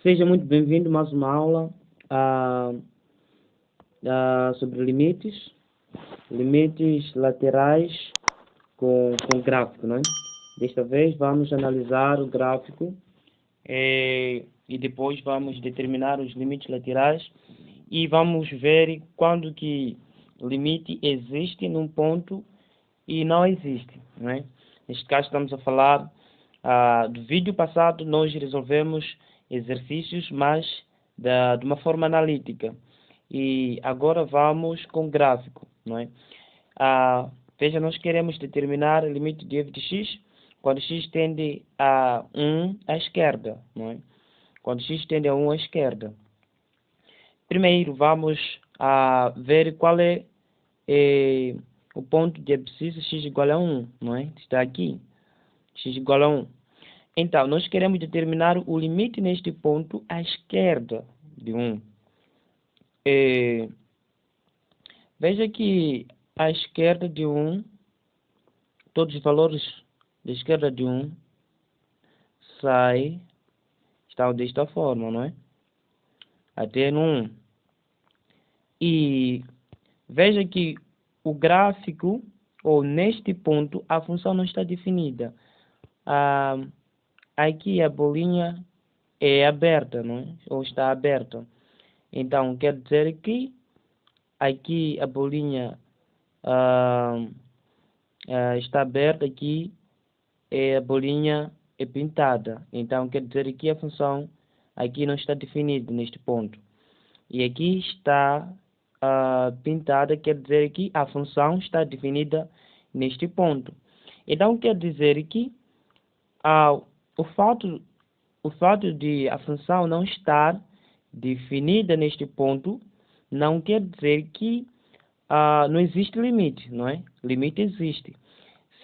Seja muito bem-vindo a mais uma aula sobre limites laterais com gráfico, não é? Desta vez vamos analisar o gráfico e depois vamos determinar os limites laterais e vamos ver quando que o limite existe num ponto e não existe, não é? Neste caso estamos a falar do vídeo passado, nós resolvemos exercícios, mas de uma forma analítica. E agora vamos com gráfico, não é? Veja, nós queremos determinar o limite de f de x quando x tende a 1 à esquerda, não é? Quando x tende a 1 à esquerda. Primeiro, vamos ver qual é o ponto de abscissa x igual a 1, não é? Está aqui, x igual a 1. Então, nós queremos determinar o limite neste ponto à esquerda de 1. Veja que à esquerda de 1, todos os valores da esquerda de 1 estão desta forma, não é? Até no 1. E veja que o gráfico, ou neste ponto, a função não está definida. Aqui a bolinha é aberta, não é? Ou está aberta. Então, quer dizer que aqui a bolinha está aberta, aqui a bolinha é pintada. Então, quer dizer que a função aqui não está definida neste ponto. E aqui está pintada, quer dizer que a função está definida neste ponto. Então, quer dizer que o fato de a função não estar definida neste ponto não quer dizer que não existe limite, não é? Limite existe.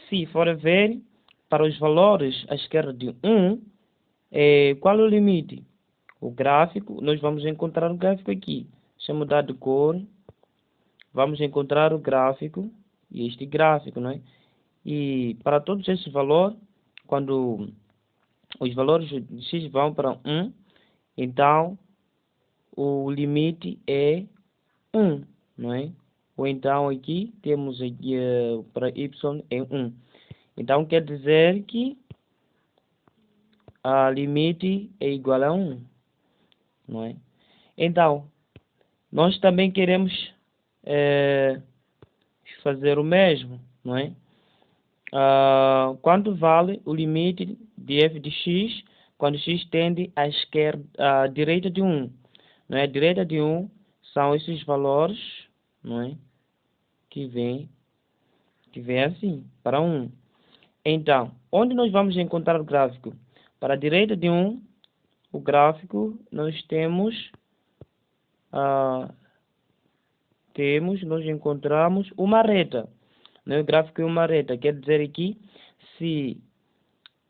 Se for ver para os valores à esquerda de 1, qual é o limite? O gráfico, nós vamos encontrar o gráfico aqui. Deixa eu mudar de cor. Vamos encontrar o gráfico, e este gráfico, não é? E para todos esses valores, quando os valores de x vão para 1, então o limite é 1, não é? Ou então aqui temos aqui para y é 1. Então quer dizer que a limite é igual a 1, não é? Então, nós também queremos fazer o mesmo, não é? Quanto vale o limite de f de x quando x tende à direita de 1? Não é? A direita de 1 são esses valores, não é? Que vem assim, para 1. Então, onde nós vamos encontrar o gráfico? Para a direita de 1, o gráfico, nós nós encontramos uma reta. O gráfico é uma reta, quer dizer aqui, se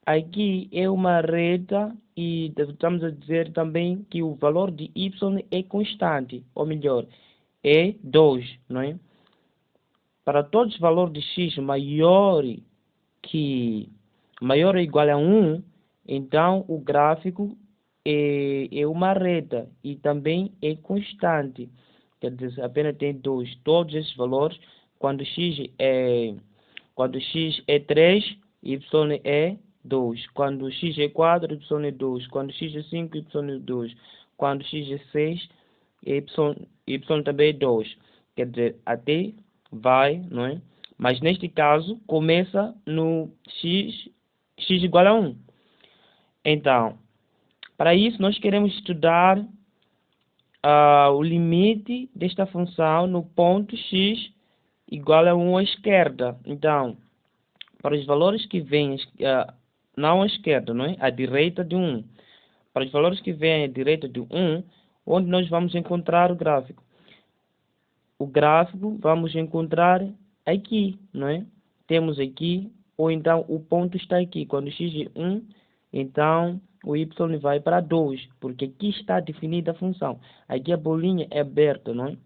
aqui é uma reta e estamos a dizer também que o valor de y é constante, ou melhor, é 2, não é? Para todos os valores de x maior ou igual a 1, então o gráfico é uma reta e também é constante. Quer dizer, apenas tem 2. Todos esses valores, quando x é 3, y é 2. Quando x é 4, y é 2. Quando x é 5, y é 2. Quando x é 6, y também é 2. Quer dizer, até vai, não é? Mas neste caso, começa no x igual a 1. Então, para isso, nós queremos estudar o limite desta função no ponto x igual a 1 à esquerda. Então, para os valores que vêm não à esquerda, não é? À direita de 1. Para os valores que vêm à direita de 1, onde nós vamos encontrar o gráfico? O gráfico vamos encontrar aqui, não é? Temos aqui, ou então o ponto está aqui. Quando x é 1, então o y vai para 2, porque aqui está definida a função. Aqui a bolinha é aberta, não é?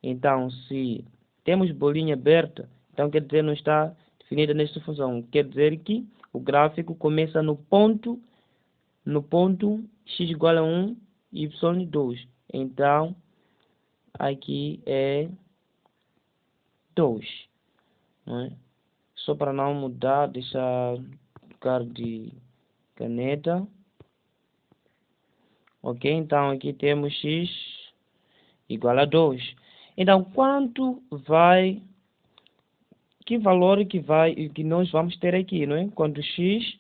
Então, se temos bolinha aberta, então quer dizer não está definida nesta função. Quer dizer que o gráfico começa no ponto no ponto x igual a 1, y 2. Então, aqui é 2. Não é? Só para não mudar, deixar lugar de caneta. Ok, então aqui temos x igual a 2. Então, que valor que nós vamos ter aqui, não é? Quando x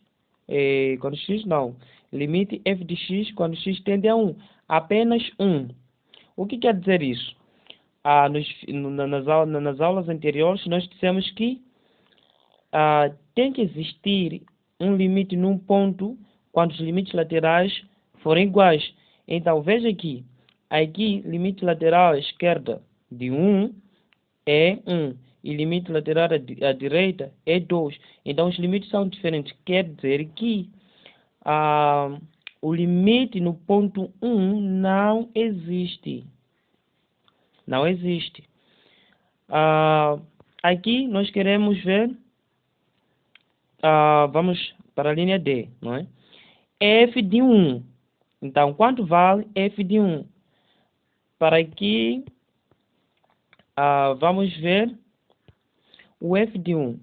não, limite f de x quando x tende a 1, apenas 1. O que quer dizer isso? Nas aulas anteriores nós dissemos que tem que existir um limite num ponto quando os limites laterais forem iguais. Então, veja aqui, limite lateral à esquerda de 1 é 1 e limite lateral à direita é 2. Então, os limites são diferentes. Quer dizer que o limite no ponto 1 não existe. Não existe. Aqui nós queremos ver, vamos para a linha D, não é? F de 1. Então, quanto vale f de 1? Para aqui, vamos ver o f de 1.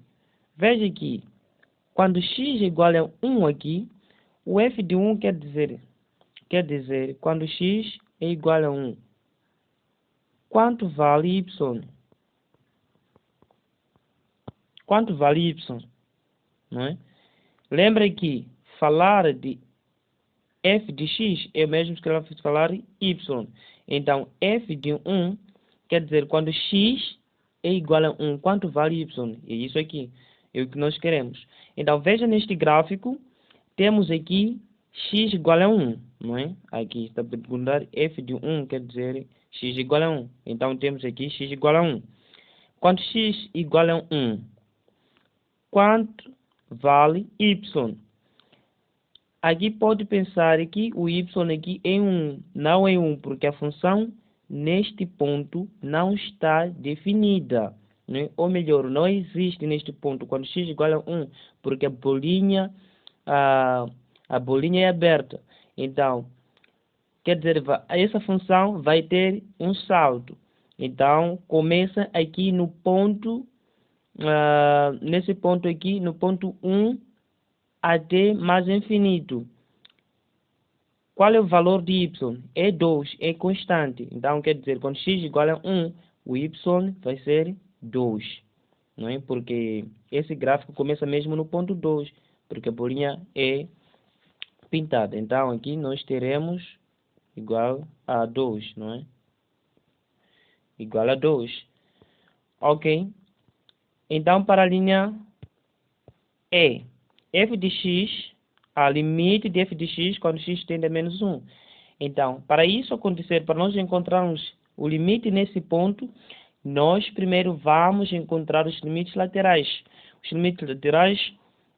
Veja aqui, quando x é igual a 1 aqui, o f de 1 quer dizer quando x é igual a 1. Quanto vale y? Quanto vale y? Não é? Lembra que falar de f de x é o mesmo que falar y. Então, f de 1 quer dizer quando x é igual a 1, quanto vale y? É isso aqui, é o que nós queremos. Então, veja neste gráfico, temos aqui x igual a 1, não é? Aqui está a perguntar f de 1 quer dizer x igual a 1. Então, temos aqui x igual a 1. Quando x igual a 1, quanto vale y? Aqui pode pensar que o y aqui é 1, não é 1, porque a função neste ponto não está definida, né? Ou melhor, não existe neste ponto quando x igual a 1, porque a bolinha é aberta. Então, quer dizer, essa função vai ter um salto. Então, começa aqui no ponto, nesse ponto aqui, no ponto 1, até mais infinito. Qual é o valor de y? É 2, é constante. Então, quer dizer, quando x igual a 1, o y vai ser 2. Não é? Porque esse gráfico começa mesmo no ponto 2, porque a bolinha é pintada. Então, aqui nós teremos igual a 2, não é? Igual a 2. Ok. Então, para a linha E, f de x, a limite de f de x quando x tende a menos 1. Então, para isso acontecer, para nós encontrarmos o limite nesse ponto, nós primeiro vamos encontrar os limites laterais. Os limites laterais,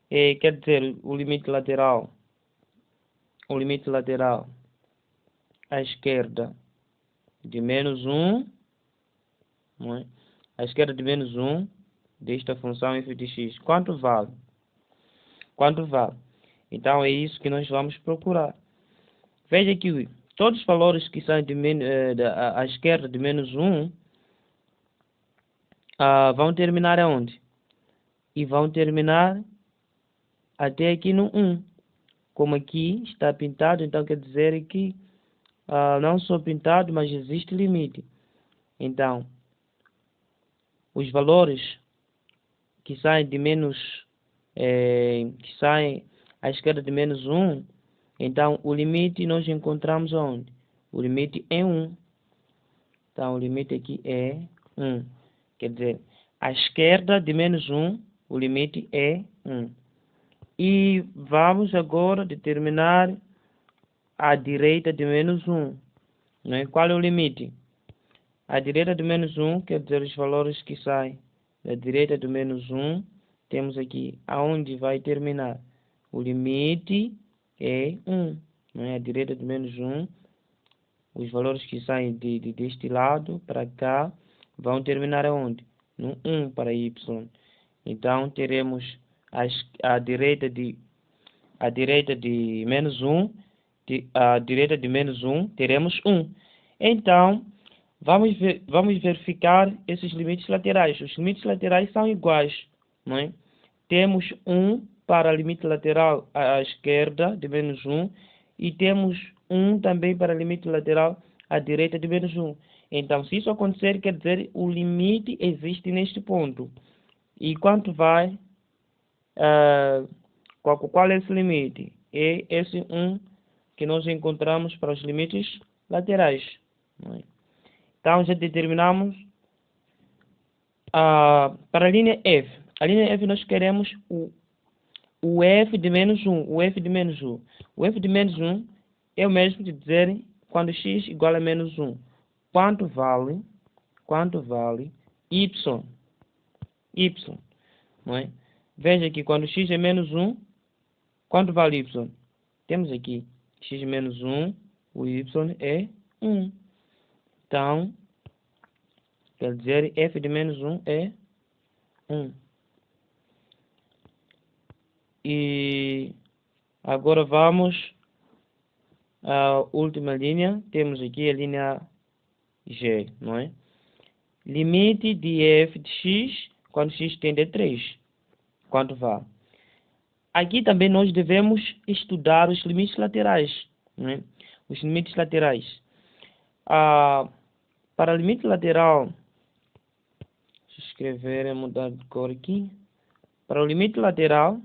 quer dizer, o limite lateral à esquerda de menos 1, não é? À esquerda de menos 1 desta função f de x. Quanto vale? Quanto vale? Então, é isso que nós vamos procurar. Veja que todos os valores que saem à esquerda de menos 1 vão terminar aonde? E vão terminar até aqui no 1. Como aqui está pintado, então quer dizer que não só pintado, mas existe limite. Então, os valores que saem de menos que saem à esquerda de menos 1, então o limite nós encontramos onde? O limite é 1. Então o limite aqui é 1. Quer dizer, à esquerda de menos 1, o limite é 1. E vamos agora determinar a direita de menos 1. Não é? Qual é o limite? A direita de menos 1 quer dizer os valores que saem da direita de menos 1. Temos aqui aonde vai terminar. O limite é 1. Não é? A direita de menos 1. Os valores que saem deste lado para cá vão terminar aonde? No 1 para y. Então, teremos a direita de à direita de menos 1, à direita de menos 1, teremos 1. Então, vamos verificar esses limites laterais. Os limites laterais são iguais, não é? Temos 1 para o limite lateral à esquerda de menos 1 e temos 1 também para o limite lateral à direita de menos 1. Então, se isso acontecer, quer dizer o limite existe neste ponto. E quanto vai? Qual é esse limite? É esse 1 que nós encontramos para os limites laterais. Não é? Então, já determinamos para a linha F. A linha F nós queremos o F de menos 1. O F de menos 1. O F de menos 1 é o mesmo de dizer quando x igual a menos 1. Quanto vale y? Y. Não é? Veja que quando x é menos 1, quanto vale y? Temos aqui x menos 1, o y é 1. Então, quer dizer, f de menos 1 é 1. E agora vamos à última linha. Temos aqui a linha G, não é? Limite de f de x quando x tende a 3. Quanto vale? Aqui também nós devemos estudar os limites laterais, não é? Os limites laterais. Para o limite lateral, deixa eu escrever, mudar de cor aqui. Para o limite lateral,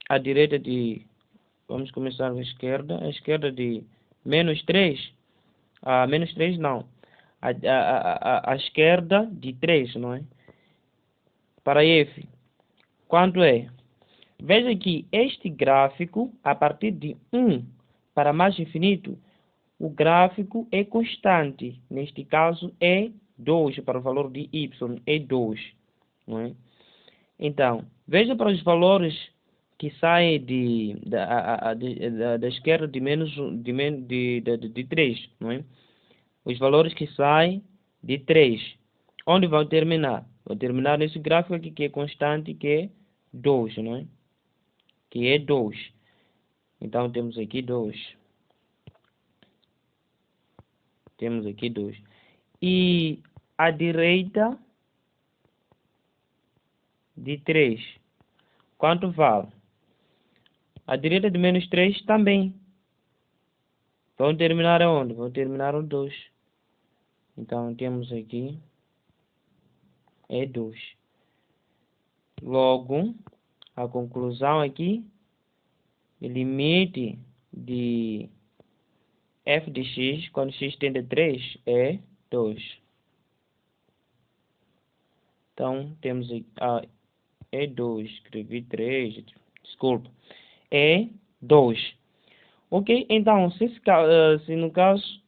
à direita de, vamos começar à esquerda de menos 3, menos 3 não, à esquerda de 3, não é? Para f, quanto é? Veja que este gráfico, a partir de 1 para mais infinito, o gráfico é constante. Neste caso é 2 para o valor de y, é 2. Não é? Então, veja para os valores que saem da esquerda de menos de 3. Não é? Os valores que saem de 3. Onde vão terminar? Vão terminar nesse gráfico aqui que é constante, que é 2, não é? Que é 2. Então, temos aqui 2. Temos aqui 2. E à direita de 3, quanto vale? À direita de menos 3 também. Vão terminar onde? Vão terminar o 2. Então, temos aqui é 2. Logo, a conclusão aqui, o limite de f de x, quando x tende a 3, é 2. Então, temos aqui, é 2, escrevi 3, desculpa, é 2. Ok? Então, se no caso,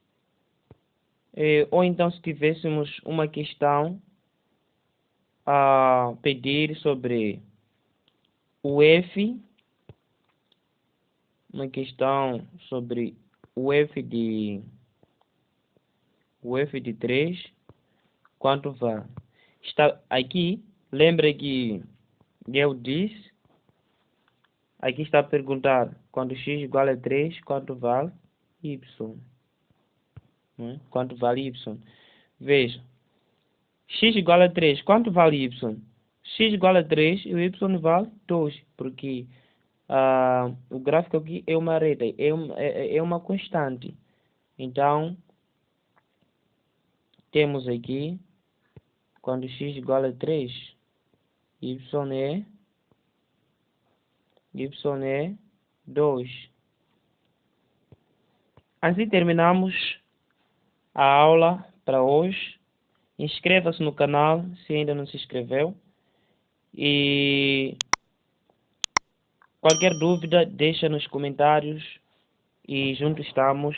ou então se tivéssemos uma questão a pedir sobre o f, uma questão sobre o f de 3, quanto vale? Está aqui, lembra que eu disse, aqui está a perguntar quando x igual a 3, quanto vale y? Quanto vale y? Veja, x igual a 3, quanto vale y? X igual a 3 e o y vale 2, porque o gráfico aqui é uma reta, é uma constante. Então, temos aqui, quando x igual a 3, y é 2. Assim terminamos a aula para hoje. Inscreva-se no canal se ainda não se inscreveu. E qualquer dúvida, deixa nos comentários. E juntos estamos.